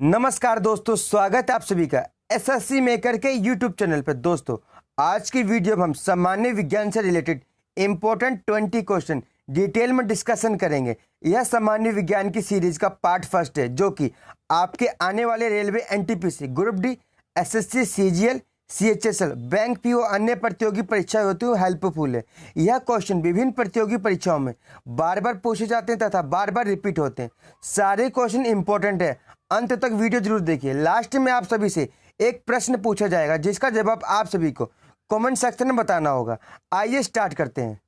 नमस्कार दोस्तों, स्वागत है आप सभी का एसएससी मेकर के यूट्यूब चैनल पर। दोस्तों, आज की वीडियो में हम सामान्य विज्ञान से रिलेटेड इंपॉर्टेंट 20 क्वेश्चन डिटेल में डिस्कशन करेंगे। यह सामान्य विज्ञान की सीरीज का पार्ट फर्स्ट है, जो कि आपके आने वाले railway, NTPC, group D, SSC, CGL, CHSL, bank PO, अन्य प्रतियोगी परीक्षाएं होती है हेल्पफुल है। यह क्वेश्चन विभिन्न प्रतियोगी परीक्षाओं में बार बार पूछे जाते हैं तथा बार बार रिपीट होते हैं। सारे क्वेश्चन इंपॉर्टेंट है, अंत तक वीडियो जरूर देखिए। लास्ट में आप सभी से एक प्रश्न पूछा जाएगा, जिसका जवाब आप सभी को कमेंट सेक्शन में बताना होगा। आइए स्टार्ट करते हैं।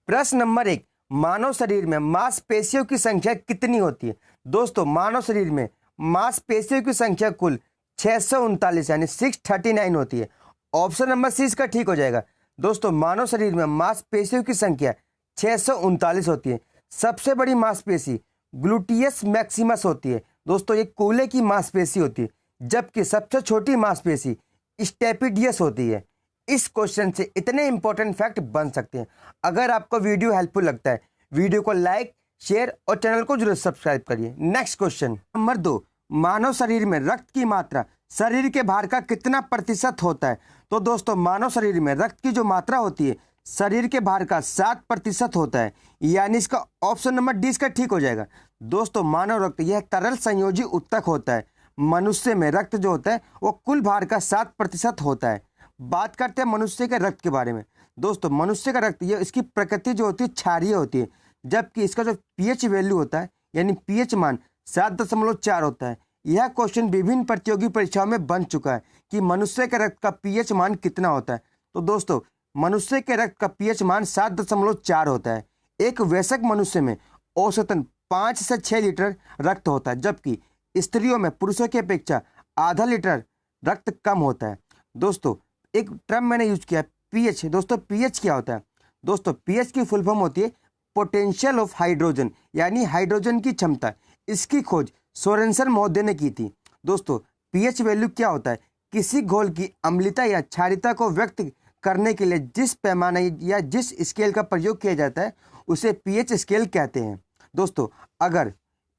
प्रश्न नंबर 1, मानव शरीर में मांसपेशियों की संख्या कितनी होती है? दोस्तों, मानव शरीर में मांसपेशियों की संख्या कुल 639 यानी 639 होती है। ऑप्शन नंबर सी इसका ठीक हो जाएगा। दोस्तों, मानव शरीर में मांसपेशियों की संख्या 639 होती है। सबसे बड़ी मांसपेशी ग्लूटियस मैक्सिमस होती है। दोस्तों, ये कूल्हे की मांसपेशी होती है, जबकि सबसे छोटी मांसपेशी स्टेपिडियस होती है। इस क्वेश्चन से इतने इंपॉर्टेंट फैक्ट बन सकते हैं। अगर आपको वीडियो हेल्पफुल लगता है, वीडियो को लाइक, शेयर और चैनल को जरूर सब्सक्राइब करिए। नेक्स्ट क्वेश्चन नंबर 2, मानव शरीर में रक्त की मात्रा शरीर के भार का कितना प्रतिशत होता है? तो दोस्तों, मानव शरीर में रक्त की जो मात्रा होती है शरीर के भार का 7% होता है, यानी इसका ऑप्शन नंबर डी इसका ठीक हो जाएगा। दोस्तों, मानव रक्त यह तरल संयोजी उत्तक होता है। मनुष्य में रक्त जो होता है वो कुल भार का 7% होता है। बात करते हैं मनुष्य के रक्त के बारे में। दोस्तों, मनुष्य का रक्त ये इसकी प्रकृति जो होती है क्षारीय होती है, जबकि इसका जो पीएच वैल्यू होता है यानी पीएच मान 7.4 होता है। यह क्वेश्चन विभिन्न प्रतियोगी परीक्षाओं में बन चुका है कि मनुष्य के रक्त का पीएच मान कितना होता है। तो दोस्तों, मनुष्य के रक्त का पीएच मान 7.4 होता है। एक वयस्क मनुष्य में औसतन 5 से 6 लीटर रक्त होता है, जबकि स्त्रियों में पुरुषों की अपेक्षा आधा लीटर रक्त कम होता है। दोस्तों, एक टर्म मैंने यूज किया पीएच। दोस्तों, पीएच क्या होता है? दोस्तों, पीएच की फुल फॉर्म होती है पोटेंशियल ऑफ हाइड्रोजन, यानी हाइड्रोजन की क्षमता। इसकी खोज सोरेनसन महोदय ने की थी। दोस्तों, पीएच वैल्यू क्या होता है? किसी घोल की अम्लता या क्षारीयता को व्यक्त करने के लिए जिस पैमाने या जिस स्केल का प्रयोग किया जाता है उसे पीएच स्केल कहते हैं। दोस्तों, अगर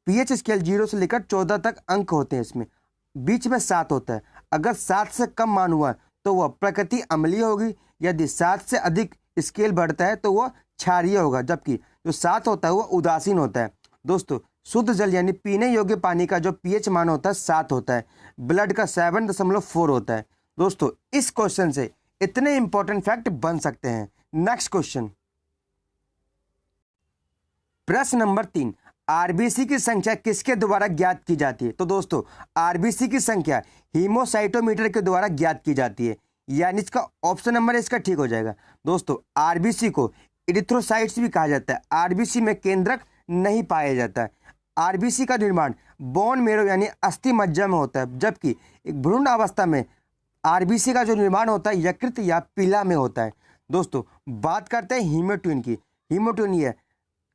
पीएच स्केल 0 से लेकर 14 तक अंक होते हैं, इसमें बीच में 7 होता है। अगर 7 से कम मान हुआ तो वह प्रकृति अम्लीय होगी। यदि 7 से अधिक स्केल बढ़ता है तो वह क्षारीय होगा, जबकि जो 7 होता है वह उदासीन होता है। दोस्तों, शुद्ध जल यानी पीने योग्य पानी का जो पीएच मान होता है 7 होता है। ब्लड का 7.4 होता है। दोस्तों, इस क्वेश्चन से इतने इंपॉर्टेंट फैक्ट बन सकते हैं। नेक्स्ट क्वेश्चन, प्रश्न नंबर 3, आरबीसी की संख्या किसके द्वारा ज्ञात की जाती है? तो दोस्तों, आरबीसी की संख्या हीमोसाइटोमीटर के द्वारा ज्ञात की जाती है, यानी इसका ऑप्शन नंबर इसका ठीक हो जाएगा। दोस्तों, आरबीसी को इरिथ्रोसाइट्स भी कहा जाता है। आरबीसी में केंद्रक नहीं पाया जाता है। आरबीसी का निर्माण बोन मेरो यानी अस्थि मज्जा में होता है, जबकि एक भ्रूण अवस्था में आरबीसी का जो निर्माण होता है यकृत या पीला में होता है। दोस्तों, बात करते हैं हीमोट्यून की। हीमोट्यून ये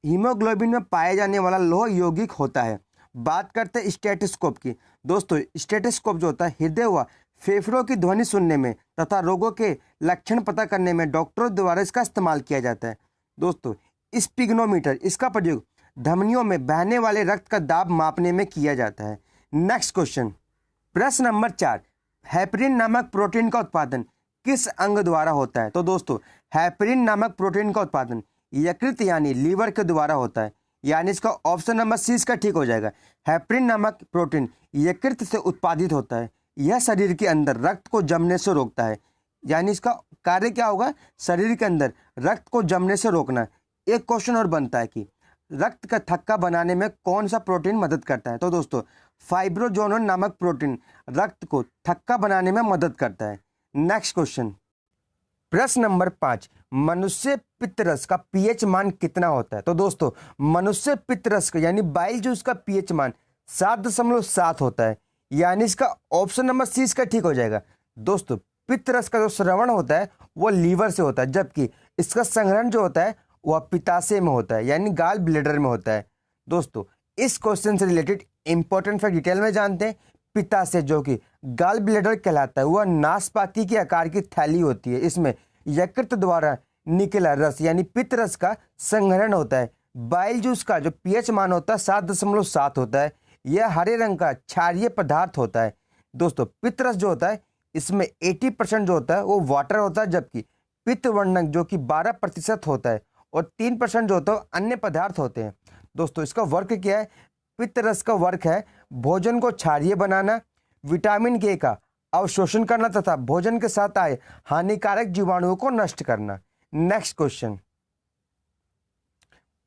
हीमोग्लोबिन में पाया जाने वाला लोह यौगिक होता है। बात करते हैं स्टेथोस्कोप की। दोस्तों, स्टेथोस्कोप जो होता है हृदय व फेफड़ों की ध्वनि सुनने में तथा रोगों के लक्षण पता करने में डॉक्टरों द्वारा इसका इस्तेमाल किया जाता है। दोस्तों, स्पिग्नोमीटर इसका प्रयोग धमनियों में बहने वाले रक्त का दाब मापने में किया जाता है। नेक्स्ट क्वेश्चन, प्रश्न नंबर 4, हेपरिन नामक प्रोटीन का उत्पादन किस अंग द्वारा होता है? तो दोस्तों, हेपरिन नामक प्रोटीन का उत्पादन यकृत यानी लीवर के द्वारा होता है, यानी इसका ऑप्शन नंबर सी इसका ठीक हो जाएगा। हेपरिन नामक प्रोटीन यकृत से उत्पादित होता है। यह शरीर के अंदर रक्त को जमने से रोकता है, यानी इसका कार्य क्या होगा? शरीर के अंदर रक्त को जमने से रोकना। एक क्वेश्चन और बनता है कि रक्त का थक्का बनाने में कौन सा प्रोटीन मदद करता है? तो दोस्तों, फाइब्रोजोनन नामक प्रोटीन रक्त को थक्का बनाने में मदद करता है। नेक्स्ट क्वेश्चन, प्रश्न नंबर 5, मनुष्य पित्तरस का पीएच मान कितना होता है? तो दोस्तों, मनुष्य पित्तरस का यानी बाइल जूस का पीएच मान 7.7 होता है, यानी इसका ऑप्शन नंबर सी इसका ठीक हो जाएगा। दोस्तों, पित्तरस का जो श्रवण होता है वो लीवर से होता है, जबकि इसका संग्रहण जो होता है वह पित्ताशय में होता है, यानी गाल ब्लैडर में होता है। दोस्तों, इस क्वेश्चन से रिलेटेड इंपॉर्टेंट फैक्ट डिटेल में जानते हैं। पित्ताशय जो कि गाल ब्लैडर कहलाता है, वह नाशपाती के आकार की थैली होती है। इसमें यकृत द्वारा निकला रस यानी पित्त रस का संग्रहण होता है। बाइल जूस का जो पीएच मान होता है 7.7 होता है। यह हरे रंग का क्षारीय पदार्थ होता है। दोस्तों पित्तरस जो होता है इसमें 80% जो होता है वो वाटर होता है, जबकि पित्त वर्णक जो कि 12% होता है और 3% जो होता है अन्य पदार्थ होते हैं। दोस्तों इसका वर्क क्या है? पित्तरस का वर्क है भोजन को क्षारीय बनाना, विटामिन के का अवशोषण करना तथा भोजन के साथ आए हानिकारक जीवाणुओं को नष्ट करना। नेक्स्ट क्वेश्चन,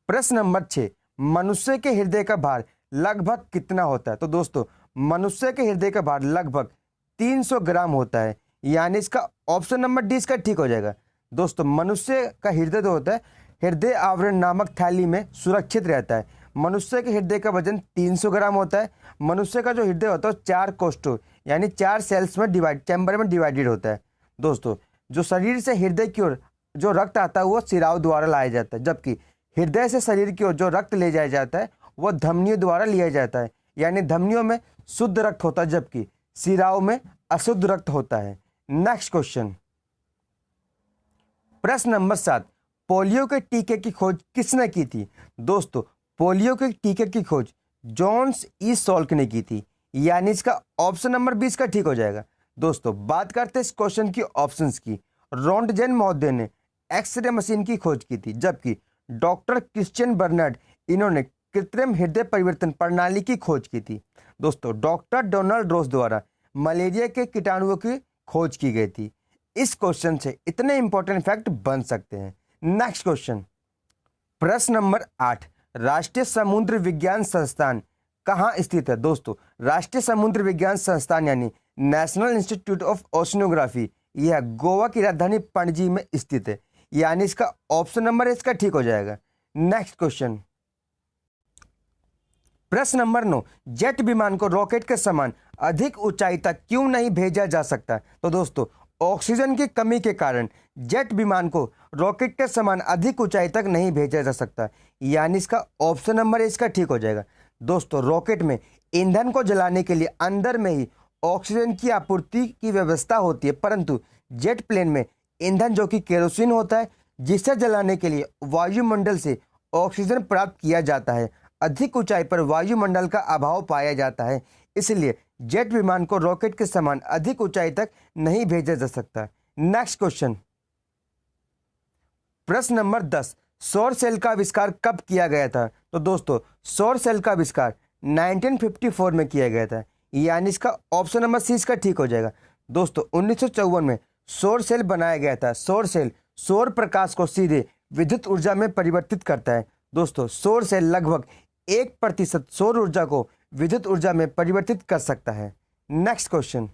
प्रश्न नंबर 6, मनुष्य के हृदय का भार लगभग कितना होता है? तो दोस्तों मनुष्य के हृदय का भार लगभग 300 ग्राम होता है, यानी इसका ऑप्शन नंबर डी इसका ठीक हो जाएगा। दोस्तों मनुष्य का हृदय जो होता है हृदय आवरण नामक थैली में सुरक्षित रहता है। मनुष्य के हृदय का वजन 300 ग्राम होता है। मनुष्य का जो हृदय होता है 4 कोष्ठों यानी 4 सेल्स में चैम्बर में डिवाइडेड होता है। दोस्तों जो शरीर से हृदय की ओर जो रक्त आता है वो सिराओं द्वारा लाया जाता है, जबकि हृदय से शरीर की ओर जो रक्त ले जाया जाता है वो धमनियों द्वारा लिया जाता है, यानी धमनियों में शुद्ध रक्त होता है जबकि सिराओं में अशुद्ध रक्त होता है। नेक्स्ट क्वेश्चन, प्रश्न नंबर 7, पोलियो के टीके की खोज किसने की थी? दोस्तों पोलियो के टीके की खोज जॉन्स ई सॉल्क ने की थी, यानी इसका ऑप्शन नंबर 20 का ठीक हो जाएगा। दोस्तों बात करते हैं इस क्वेश्चन की ऑप्शंस की। रोंटजेन महोदय ने एक्सरे मशीन की खोज की थी, जबकि डॉक्टर क्रिश्चियन बर्नार्ड इन्होंने कृत्रिम हृदय परिवर्तन प्रणाली की खोज की थी। दोस्तों डॉक्टर डोनाल्ड रोस द्वारा मलेरिया के कीटाणुओं की खोज की गई थी। इस क्वेश्चन से इतने इंपॉर्टेंट फैक्ट बन सकते हैं। नेक्स्ट क्वेश्चन, प्रश्न नंबर 8, राष्ट्रीय समुद्र विज्ञान संस्थान कहाँ स्थित है? दोस्तों राष्ट्रीय समुद्र विज्ञान संस्थान यानी नेशनल इंस्टीट्यूट ऑफ ओशनोग्राफी यह गोवा की राजधानी पणजी में स्थित है, यानी इसका ऑप्शन नंबर इसका ठीक हो जाएगा। नेक्स्ट क्वेश्चन, प्रश्न नंबर 9, जेट विमान को रॉकेट के समान अधिक ऊंचाई तक क्यों नहीं भेजा जा सकता? तो दोस्तों ऑक्सीजन की कमी के कारण जेट विमान को रॉकेट के समान अधिक ऊंचाई तक नहीं भेजा जा सकता, यानी इसका ऑप्शन नंबर इसका ठीक हो जाएगा। दोस्तों रॉकेट में ईंधन को जलाने के लिए अंदर में ही ऑक्सीजन की आपूर्ति की व्यवस्था होती है, परंतु जेट प्लेन में ईंधन जो कि केरोसिन होता है जिसे जलाने के लिए वायुमंडल से ऑक्सीजन प्राप्त किया जाता है। अधिक ऊंचाई पर वायुमंडल का अभाव पाया जाता है, इसलिए जेट विमान को रॉकेट के समान अधिक ऊंचाई तक नहीं भेजा जा सकता। नेक्स्ट क्वेश्चन, प्रश्न नंबर 10, सौर सेल का आविष्कार कब किया गया था? तो दोस्तों सौर सेल का आविष्कार 1954 में किया गया था, यानी इसका ऑप्शन नंबर सी इसका ठीक हो जाएगा। दोस्तों 1954 में सौर सेल बनाया गया था। सौर सेल सौर प्रकाश को सीधे विद्युत ऊर्जा में परिवर्तित करता है। दोस्तों सौर सेल लगभग 1% सौर ऊर्जा को विद्युत ऊर्जा में परिवर्तित कर सकता है। नेक्स्ट क्वेश्चन,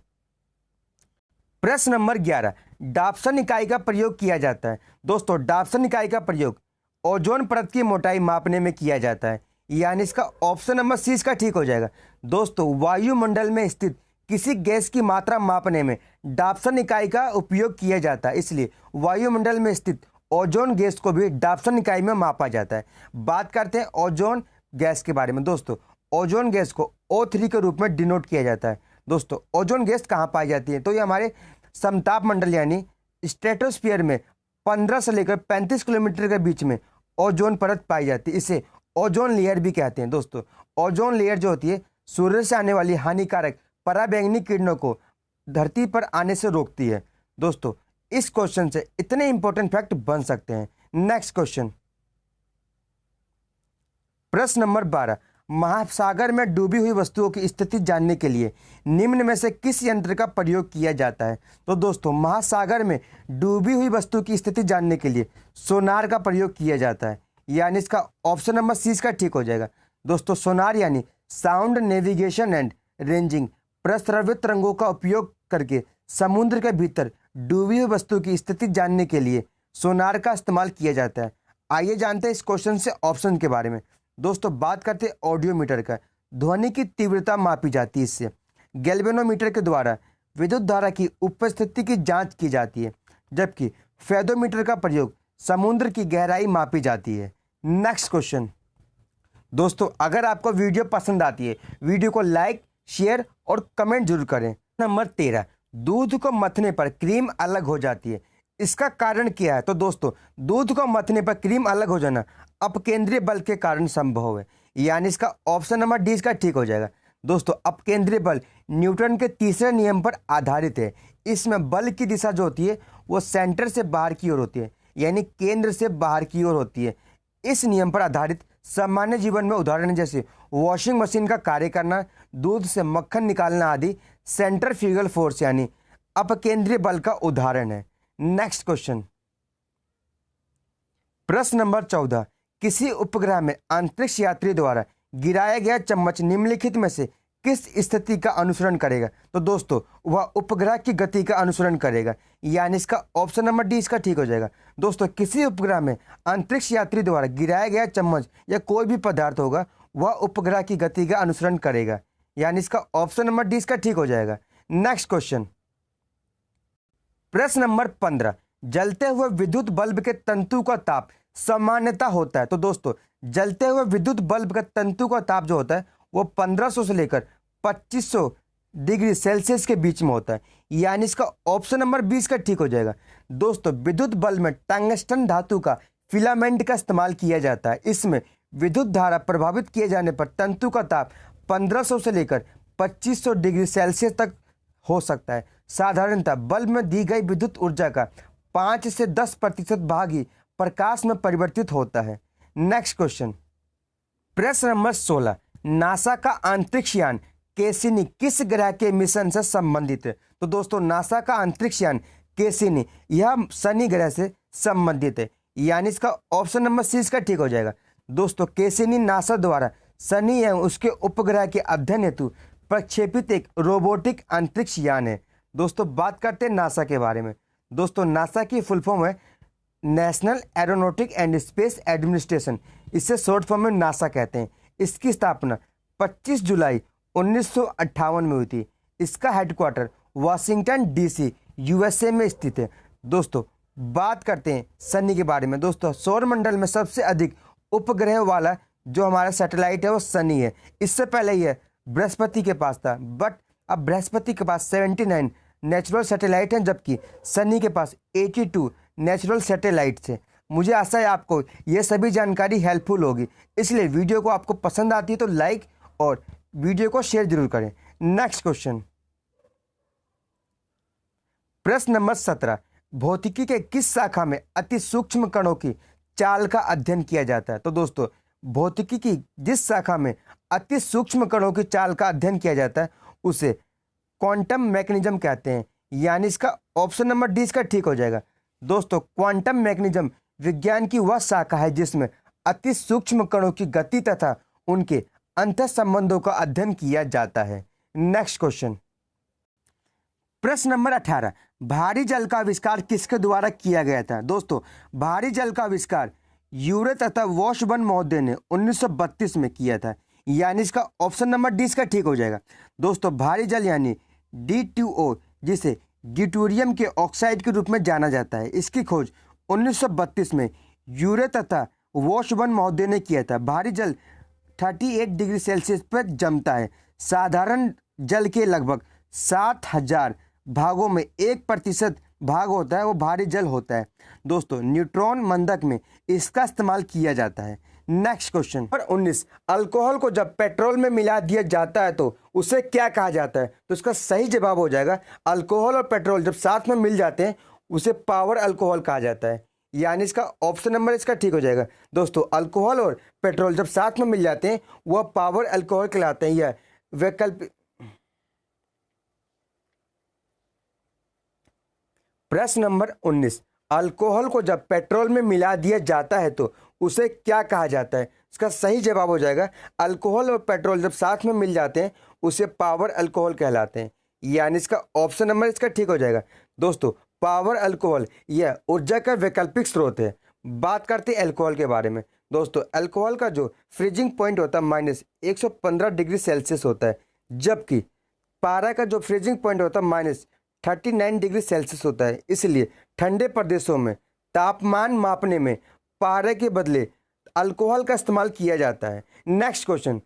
प्रश्न नंबर 11, डाप्सन इकाई का प्रयोग किया जाता है। दोस्तों डाप्सन इकाई का प्रयोग ओजोन परत की मोटाई मापने में किया जाता है, यानी इसका ऑप्शन नंबर सी इसका ठीक हो जाएगा। दोस्तों वायुमंडल में स्थित किसी गैस की मात्रा मापने में डाप्सन इकाई का उपयोग किया जाता है, इसलिए वायुमंडल में स्थित ओजोन गैस को भी डाप्सन इकाई में मापा जाता है। बात करते हैं ओजोन गैस के बारे में। दोस्तों ओजोन गैस को O3 के रूप में डिनोट किया जाता है। दोस्तों ओजोन गैस कहाँ पाई जाती है? तो ये हमारे समताप मंडल यानी स्ट्रेटोस्फीयर में 15 से लेकर 35 किलोमीटर के बीच में ओजोन परत पाई जाती है। इसे ओजोन लेयर भी कहते हैं। दोस्तों ओजोन लेयर जो होती है सूर्य से आने वाली हानिकारक पराबैंगनी किरणों को धरती पर आने से रोकती है। दोस्तों इस क्वेश्चन से इतने इंपॉर्टेंट फैक्ट बन सकते हैं। नेक्स्ट क्वेश्चन, प्रश्न नंबर 12, महासागर में डूबी हुई वस्तुओं की स्थिति जानने के लिए निम्न में से किस यंत्र का प्रयोग किया जाता है? तो दोस्तों महासागर में डूबी हुई वस्तु की स्थिति जानने के लिए सोनार का प्रयोग किया जाता है, यानी इसका ऑप्शन नंबर सी इसका ठीक हो जाएगा। दोस्तों सोनार यानी साउंड नेविगेशन एंड रेंजिंग प्रस्रवित तरंगों का उपयोग करके समुद्र के भीतर डूबी हुई वस्तु की स्थिति जानने के लिए सोनार का इस्तेमाल किया जाता है। आइए जानते हैं इस क्वेश्चन से ऑप्शन के बारे में। दोस्तों बात करते हैं ऑडियोमीटर का। ध्वनि की तीव्रता मापी जाती है इससे। गैल्वेनोमीटर के द्वारा विद्युत धारा की उपस्थिति की जांच की जाती है, जबकि फेदोमीटर का प्रयोग समुद्र की गहराई मापी जाती है। नेक्स्ट क्वेश्चन, दोस्तों अगर आपको वीडियो पसंद आती है वीडियो को लाइक शेयर और कमेंट जरूर करें। नंबर 13, दूध को मथने पर क्रीम अलग हो जाती है, इसका कारण क्या है? तो दोस्तों दूध को मथने पर क्रीम अलग हो जाना अपकेंद्रीय बल के कारण संभव है, यानी इसका ऑप्शन नंबर डी इसका ठीक हो जाएगा। दोस्तों अपकेंद्री बल न्यूटन के तीसरे नियम पर आधारित है। इसमें बल की दिशा जो होती है वो सेंटर से बाहर की ओर होती है, यानी केंद्र से बाहर की ओर होती है। इस नियम पर आधारित सामान्य जीवन में उदाहरण जैसे वॉशिंग मशीन का कार्य करना, दूध से मक्खन निकालना आदि सेंट्रीफ्यूगल फोर्स यानी अपकेंद्रीय बल का उदाहरण है। नेक्स्ट क्वेश्चन, प्रश्न नंबर 14, किसी उपग्रह में अंतरिक्ष यात्री द्वारा गिराया गया चम्मच निम्नलिखित में से किस स्थिति का अनुसरण करेगा? तो दोस्तों वह उपग्रह की गति का अनुसरण करेगा, यानी इसका ऑप्शन नंबर डी इसका ठीक हो जाएगा। दोस्तों किसी उपग्रह में अंतरिक्ष यात्री द्वारा गिराया गया चम्मच या कोई भी पदार्थ होगा वह उपग्रह की गति का अनुसरण करेगा, यानी इसका ऑप्शन नंबर डी इसका ठीक हो जाएगा। नेक्स्ट क्वेश्चन, प्रश्न नंबर 15, जलते हुए विद्युत बल्ब के तंतु का ताप सामान्यता होता है। तो दोस्तों जलते हुए विद्युत बल्ब का तंतु का ताप जो होता है वो 1500 से लेकर 2500 डिग्री सेल्सियस के बीच में होता है, यानी इसका ऑप्शन नंबर 20 का ठीक हो जाएगा। दोस्तों विद्युत बल्ब में टंगस्टन धातु का फिलामेंट का इस्तेमाल किया जाता है। इसमें विद्युत धारा प्रभावित किए जाने पर तंतु का ताप 1500 से लेकर 2500 डिग्री सेल्सियस तक हो सकता है। साधारणतः बल्ब में दी गई विद्युत ऊर्जा का 5 से 10% भाग ही प्रकाश में परिवर्तित होता है। नेक्स्ट क्वेश्चन, प्रश्न नंबर 16, नासा का अंतरिक्ष यान कैसिनी किस ग्रह के मिशन से संबंधित है? तो दोस्तों नासा का अंतरिक्ष यान कैसिनी यह शनि ग्रह से संबंधित है, यानी इसका ऑप्शन नंबर सी इसका ठीक हो जाएगा। दोस्तों कैसिनी नासा द्वारा शनि एवं उसके उपग्रह के अध्ययन हेतु प्रक्षेपित एक रोबोटिक अंतरिक्ष यान है। दोस्तों बात करते हैं नासा के बारे में। दोस्तों नासा की फुल फॉर्म है national aeronautic and space administration, इसे शॉर्ट फॉर्म में नासा कहते हैं। इसकी स्थापना 25 जुलाई 1958 में हुई थी। इसका हेडक्वार्टर वाशिंगटन डीसी यूएसए में स्थित है। दोस्तों बात करते हैं शनि के बारे में। दोस्तों सौरमंडल में सबसे अधिक उपग्रह वाला जो हमारा सैटेलाइट है वो शनि है। इससे पहले यह बृहस्पति के पास था, बट अब बृहस्पति के पास 79 नेचुरल सैटेलाइट हैं, जबकि शनि के पास 82 नेचुरल सैटेलाइट्स हैं। मुझे आशा है आपको ये सभी जानकारी हेल्पफुल होगी, इसलिए वीडियो को आपको पसंद आती है तो लाइक और वीडियो को शेयर जरूर करें। नेक्स्ट क्वेश्चन, प्रश्न नंबर 17, भौतिकी के किस शाखा में अति सूक्ष्म कणों की चाल का अध्ययन किया जाता है? तो दोस्तों भौतिकी की जिस शाखा में अति सूक्ष्म कणों की चाल का अध्ययन किया जाता है उसे क्वांटम मैकेनिज्म कहते हैं, यानी इसका ऑप्शन नंबर डी इसका ठीक हो जाएगा। दोस्तों क्वांटम मैकेनिज्म विज्ञान की वह शाखा है जिसमें अति सूक्ष्म कणों की गति तथा उनके अंतर संबंधों का अध्ययन किया जाता है। नेक्स्ट क्वेश्चन, प्रश्न नंबर 18, भारी जल का आविष्कार किसके द्वारा किया गया था? दोस्तों भारी जल का आविष्कार यूरे तथा वॉशबर्न महोदय ने 1932 में किया था, यानी इसका ऑप्शन नंबर डी इसका ठीक हो जाएगा। दोस्तों भारी जल यानी D2O जिसे ड्यूटेरियम के ऑक्साइड के रूप में जाना जाता है, इसकी खोज 1932 में यूरे तथा वॉशबर्न महोदय ने किया था। भारी जल 38 डिग्री सेल्सियस पर जमता है। साधारण जल के लगभग 7000 भागों में 1% भाग होता है वो भारी जल होता है। दोस्तों न्यूट्रॉन मंदक में इसका इस्तेमाल किया जाता है। नेक्स्ट क्वेश्चन नंबर 19, अल्कोहल को जब पेट्रोल में मिला दिया जाता है तो उसे क्या कहा जाता है? तो इसका सही जवाब हो जाएगा अल्कोहल और पेट्रोल जब साथ में मिल जाते हैं उसे पावर अल्कोहल कहा जाता है, यानी इसका ऑप्शन नंबर इसका ठीक हो जाएगा। दोस्तों अल्कोहल और पेट्रोल जब साथ में मिल जाते हैं वह पावर अल्कोहल कहलाते हैं। यह वैकल्पिक प्रश्न नंबर 19, अल्कोहल को जब पेट्रोल में मिला दिया जाता है तो उसे क्या कहा जाता है? इसका सही जवाब हो जाएगा अल्कोहल और पेट्रोल जब साथ में मिल जाते हैं उसे पावर अल्कोहल कहलाते हैं, यानी इसका ऑप्शन नंबर इसका ठीक हो जाएगा। दोस्तों पावर अल्कोहल यह ऊर्जा का वैकल्पिक स्रोत है। बात करते हैं अल्कोहल के बारे में। दोस्तों अल्कोहल का जो फ्रीजिंग पॉइंट होता है -115 डिग्री सेल्सियस होता है, जबकि पारा का जो फ्रीजिंग पॉइंट होता है -39 डिग्री सेल्सियस होता है। इसलिए ठंडे प्रदेशों में तापमान मापने में पारे के बदले अल्कोहल का इस्तेमाल किया जाता है। नेक्स्ट क्वेश्चन,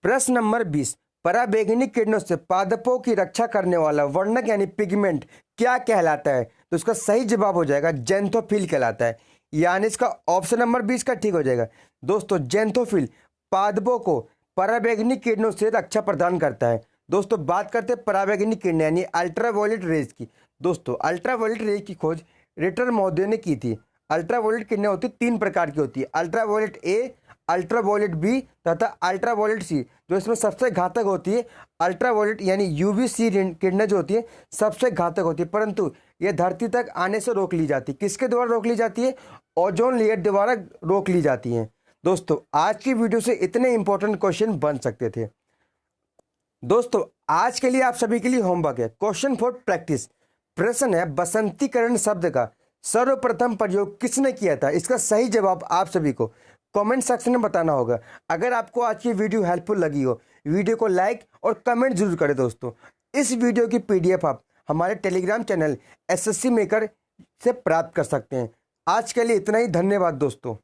प्रश्न नंबर 20, पराबैंगनी किरणों से पादपों की रक्षा करने वाला वर्णक यानी पिगमेंट क्या कहलाता है? तो इसका सही जवाब हो जाएगा ज़ैंथोफिल कहलाता है, यानी इसका ऑप्शन नंबर 20 का ठीक हो जाएगा। दोस्तों जेंथोफिल पादपों को पराबैंगनी किरणों से रक्षा प्रदान करता है। दोस्तों बात करते हैं पराबैंगनी किरणें यानी अल्ट्रावायलेट रेज की। दोस्तों अल्ट्रावायलेट रेज की खोज रिटर महोदय ने की थी। अल्ट्रावायलेट किरणें होती 3 प्रकार की होती है, अल्ट्रावायलेट ए, अल्ट्रावायलेट बी तथा अल्ट्रावायलेट सी। जो इसमें सबसे घातक होती है अल्ट्रावायलेट यानी यूवीसी किरणें जो होती है सबसे घातक होती है, परंतु यह धरती तक आने से रोक ली जाती है। किसके द्वारा रोक ली जाती है? ओजोन लेयर द्वारा रोक ली जाती है। दोस्तों आज की वीडियो से इतने इंपॉर्टेंट क्वेश्चन बन सकते थे। दोस्तों आज के लिए आप सभी के लिए होमवर्क है, क्वेश्चन फॉर प्रैक्टिस। प्रश्न है बसंतीकरण शब्द का सर्वप्रथम प्रयोग किसने किया था? इसका सही जवाब आप सभी को कमेंट सेक्शन में बताना होगा। अगर आपको आज की वीडियो हेल्पफुल लगी हो, वीडियो को लाइक और कमेंट जरूर करें। दोस्तों इस वीडियो की पीडीएफ आप हमारे टेलीग्राम चैनल एसएससी मेकर से प्राप्त कर सकते हैं। आज के लिए इतना ही, धन्यवाद दोस्तों।